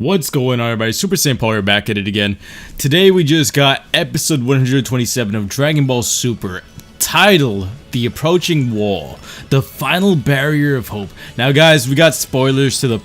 What's going on, everybody? Super Saiyan Paul here, back at it again. Today we just got episode 127 of Dragon Ball Super, titled The Approaching Wall, the final barrier of hope. Now guys, we got spoilers to the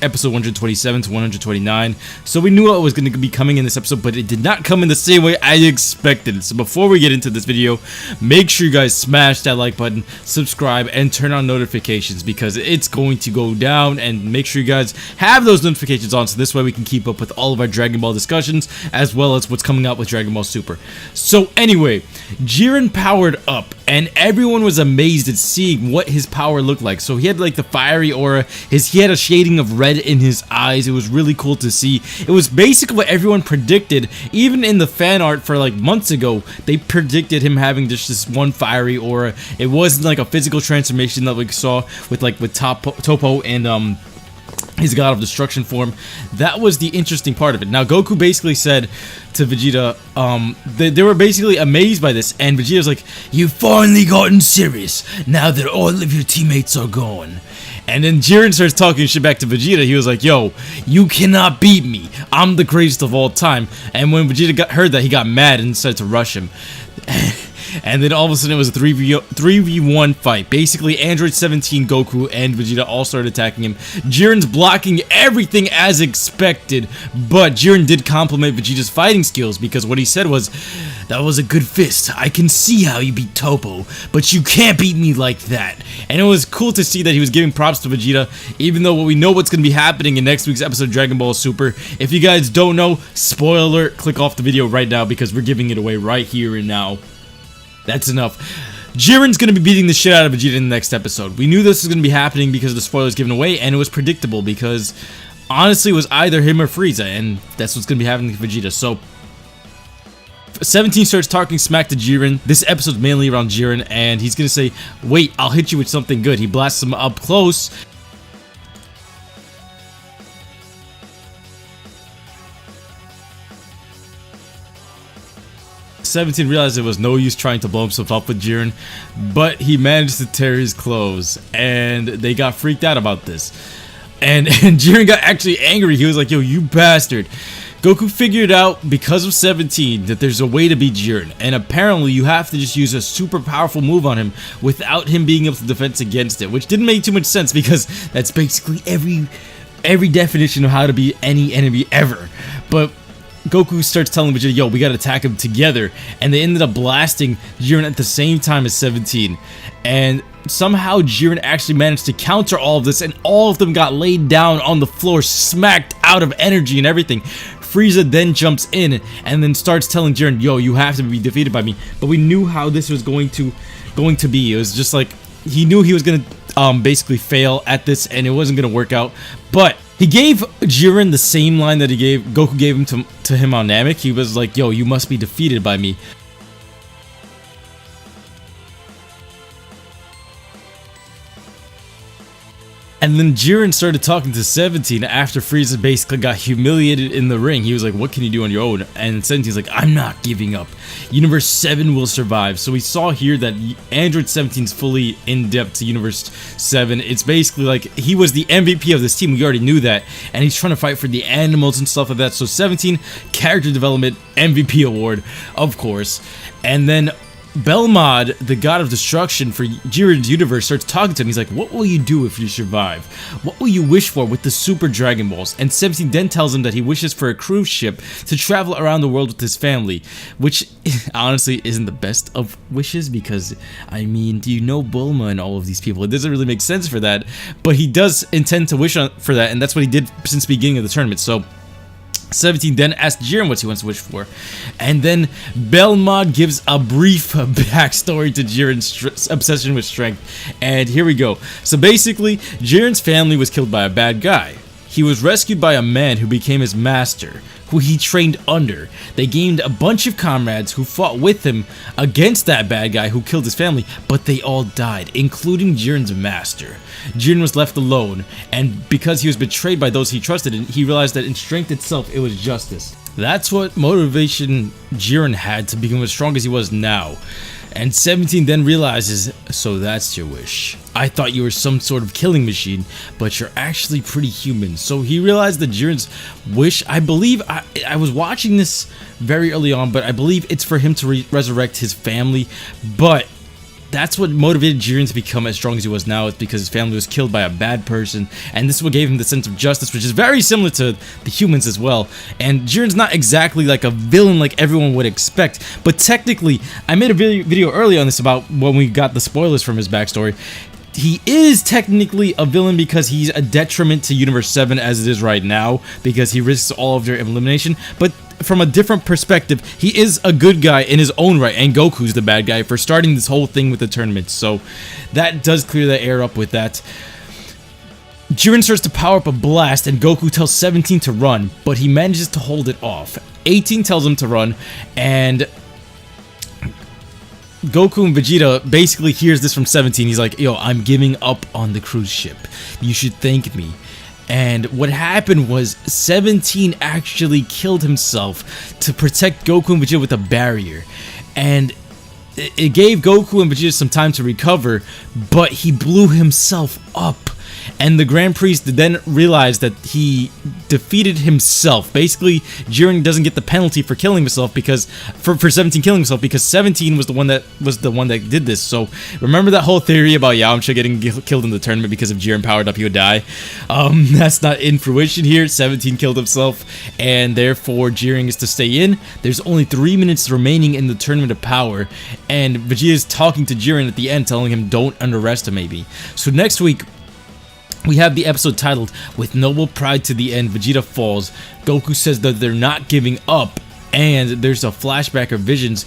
episode 127 to 129, so we knew what was going to be coming in this episode, but it did not come in the same way I expected. So before we get into this video, make sure you guys smash that like button, subscribe, and turn on notifications because it's going to go down, and make sure you guys have those notifications on so this way we can keep up with all of our Dragon Ball discussions as well as what's coming out with Dragon Ball Super. So anyway, Jiren powered up and everyone was amazed at seeing what his power looked like. So he had like the fiery aura, he had a shading of red in his eyes. It was really cool to see. It was basically what everyone predicted. Even in the fan art for like months ago, they predicted him having just this one fiery aura. It wasn't like a physical transformation that we saw with Topo and his God of Destruction form. That was the interesting part of it. Now Goku basically said to Vegeta, they were basically amazed by this, and Vegeta's like, "You've finally gotten serious now that all of your teammates are gone." And then Jiren starts talking shit back to Vegeta. He was like, "Yo, you cannot beat me. I'm the greatest of all time." And when Vegeta heard that, he got mad and started to rush him. And then all of a sudden it was a 3v1 fight. Basically, Android 17, Goku, and Vegeta all started attacking him. Jiren's blocking everything as expected, but Jiren did compliment Vegeta's fighting skills because what he said was, "That was a good fist. I can see how you beat Topo, but you can't beat me like that." And it was cool to see that he was giving props to Vegeta, even though we know what's going to be happening in next week's episode of Dragon Ball Super. If you guys don't know, spoiler alert, click off the video right now because we're giving it away right here and now. That's enough. Jiren's going to be beating the shit out of Vegeta in the next episode. We knew this was going to be happening because of the spoilers given away, and it was predictable because, honestly, it was either him or Frieza, and that's what's going to be happening to Vegeta. So, 17 starts talking smack to Jiren. This episode's mainly around Jiren, and he's going to say, "Wait, I'll hit you with something good." He blasts him up close. 17 realized it was no use trying to blow himself up with Jiren, but he managed to tear his clothes, and they got freaked out about this. And Jiren got actually angry. He was like, "Yo, you bastard." Goku figured out, because of 17, that there's a way to beat Jiren, and apparently you have to just use a super powerful move on him without him being able to defend against it, which didn't make too much sense because that's basically every definition of how to beat any enemy ever. But Goku starts telling Vegeta, "Yo, we gotta attack him together," and they ended up blasting Jiren at the same time as 17. And somehow Jiren actually managed to counter all of this, and all of them got laid down on the floor, smacked out of energy and everything. Frieza then jumps in and then starts telling Jiren, "Yo, you have to be defeated by me." But we knew how this was going to be. It was just like, he knew he was gonna basically fail at this, and it wasn't gonna work out. But he gave Jiren the same line that Goku gave him to him on Namek. He was like, "Yo, you must be defeated by me." And then Jiren started talking to 17 after Frieza basically got humiliated in the ring. He was like, "What can you do on your own?" And 17's like, "I'm not giving up. Universe 7 will survive." So we saw here that Android 17's fully in depth to Universe 7. It's basically like he was the MVP of this team. We already knew that. And he's trying to fight for the animals and stuff like that. So 17, character development, MVP award, of course. And then Belmod, the God of Destruction for Jiren's universe, starts talking to him. He's like, "What will you do if you survive? What will you wish for with the Super Dragon Balls?" And 17 then tells him that he wishes for a cruise ship to travel around the world with his family, which honestly isn't the best of wishes because, I mean, do you know Bulma and all of these people? It doesn't really make sense for that, but he does intend to wish for that, and that's what he did since the beginning of the tournament. So 17 then asked Jiren what he wants to wish for, and then Belmod gives a brief backstory to Jiren's obsession with strength, and here we go. So basically, Jiren's family was killed by a bad guy. He was rescued by a man who became his master, who he trained under. They gained a bunch of comrades who fought with him against that bad guy who killed his family, but they all died, including Jiren's master. Jiren was left alone, and because he was betrayed by those he trusted, he realized that in strength itself, it was justice. That's what motivation Jiren had to become as strong as he was now. And 17 then realizes, so that's your wish. I thought you were some sort of killing machine, but you're actually pretty human. So he realized that Jiren's wish, I believe, I was watching this very early on, but I believe it's for him to resurrect his family. But that's what motivated Jiren to become as strong as he was now, is because his family was killed by a bad person, and this is what gave him the sense of justice, which is very similar to the humans as well. And Jiren's not exactly like a villain like everyone would expect, but technically, I made a video earlier on this about when we got the spoilers from his backstory. He is technically a villain because he's a detriment to Universe 7 as it is right now, because he risks all of their elimination, but from a different perspective, he is a good guy in his own right, and Goku's the bad guy for starting this whole thing with the tournament, so that does clear the air up with that. Jiren starts to power up a blast, and Goku tells 17 to run, but he manages to hold it off. 18 tells him to run, and Goku and Vegeta basically hears this from 17. He's like, yo, I'm giving up on the cruise ship. You should thank me. And what happened was 17 actually killed himself to protect Goku and Vegeta with a barrier. And it gave Goku and Vegeta some time to recover, but he blew himself up. And the Grand Priest then realized that he defeated himself. Basically, Jiren doesn't get the penalty for killing himself because for 17 killing himself, because 17 was the one that did this. So remember that whole theory about Yamcha getting killed in the tournament because if Jiren powered up he would die. That's not in fruition here. 17 killed himself, and therefore Jiren is to stay in. There's only 3 minutes remaining in the tournament of power, and Vegeta is talking to Jiren at the end, telling him don't underestimate me. So next week we have the episode titled, With Noble Pride to the End, Vegeta Falls. Goku says that they're not giving up, and there's a flashback of visions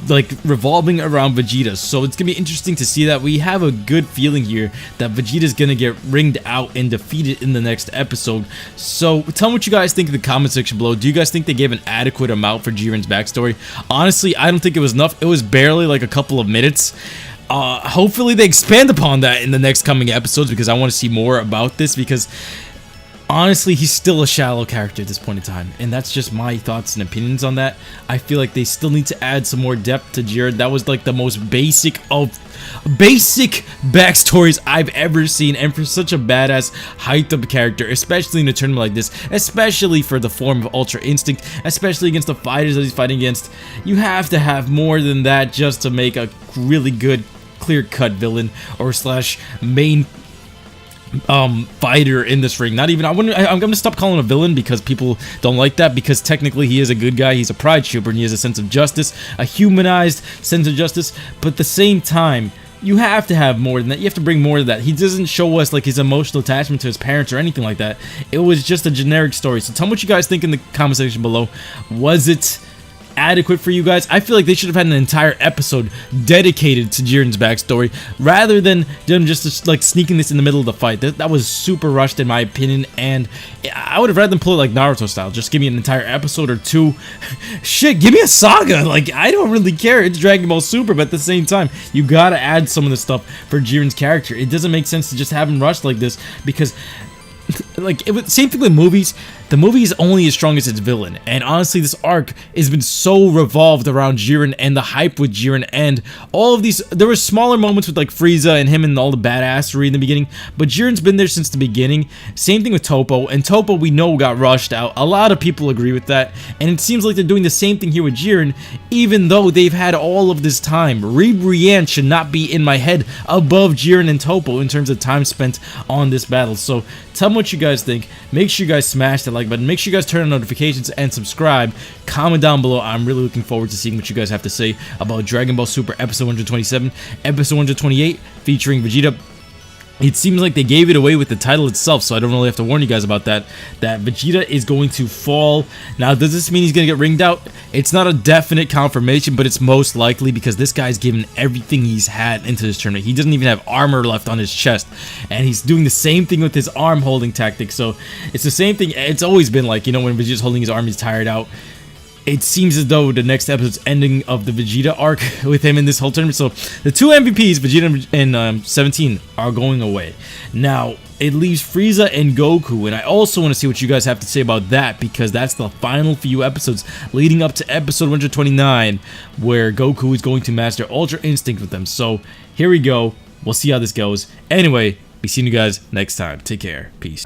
like revolving around Vegeta. So it's gonna be interesting to see that. We have a good feeling here that Vegeta's gonna get ringed out and defeated in the next episode. So tell me what you guys think in the comment section below. Do you guys think they gave an adequate amount for Jiren's backstory? Honestly, I don't think it was enough. It was barely like a couple of minutes. Hopefully they expand upon that in the next coming episodes, because I want to see more about this, because honestly he's still a shallow character at this point in time, and that's just my thoughts and opinions on that. I feel like they still need to add some more depth to Jiren. That was like the most basic backstories I've ever seen, and for such a badass hyped up character, especially in a tournament like this, especially for the form of Ultra Instinct, especially against the fighters that he's fighting against, you have to have more than that just to make a really good clear-cut villain or slash main fighter in this ring. Not even, I'm gonna stop calling him a villain because people don't like that, because technically he is a good guy. He's a pride trooper and he has a sense of justice, a humanized sense of justice, but at the same time you have to have more than that. You have to bring more to that. He doesn't show us like his emotional attachment to his parents or anything like that. It was just a generic story. So tell me what you guys think in the comment section below. Was it adequate for you guys? I feel like they should have had an entire episode dedicated to Jiren's backstory rather than them just like sneaking this in the middle of the fight. That was super rushed in my opinion, and I would have rather them pull it like Naruto style. Just give me an entire episode or two. Shit, give me a saga. Like, I don't really care. It's Dragon Ball Super, but at the same time, you gotta add some of the stuff for Jiren's character. It doesn't make sense to just have him rushed like this, because like, same thing with movies. The movie is only as strong as its villain, and honestly this arc has been so revolved around Jiren and the hype with Jiren, and all of these, there were smaller moments with like Frieza and him and all the badassery in the beginning, but Jiren's been there since the beginning. Same thing with Toppo, and Toppo we know got rushed out. A lot of people agree with that, and it seems like they're doing the same thing here with Jiren, even though they've had all of this time. Brienne should not be in my head above Jiren and Toppo in terms of time spent on this battle. So tell me what you guys think. Make sure you guys smash that like button. Make sure you guys turn on notifications and subscribe. Comment down below. I'm really looking forward to seeing what you guys have to say about Dragon Ball Super Episode 127, Episode 128, featuring Vegeta. It seems like they gave it away with the title itself, so I don't really have to warn you guys about that. That Vegeta is going to fall. Now, does this mean he's going to get ringed out? It's not a definite confirmation, but it's most likely, because this guy's given everything he's had into this tournament. He doesn't even have armor left on his chest, and he's doing the same thing with his arm holding tactic. So it's the same thing. It's always been like, you know, when Vegeta's holding his arm, he's tired out. it seems as though the next episode's ending of the Vegeta arc with him in this whole tournament. So the two MVPs, Vegeta and 17, are going away. Now, it leaves Frieza and Goku, and I also want to see what you guys have to say about that, because that's the final few episodes leading up to episode 129, where Goku is going to master Ultra Instinct with them. So here we go. We'll see how this goes. Anyway, be seeing you guys next time. Take care. Peace.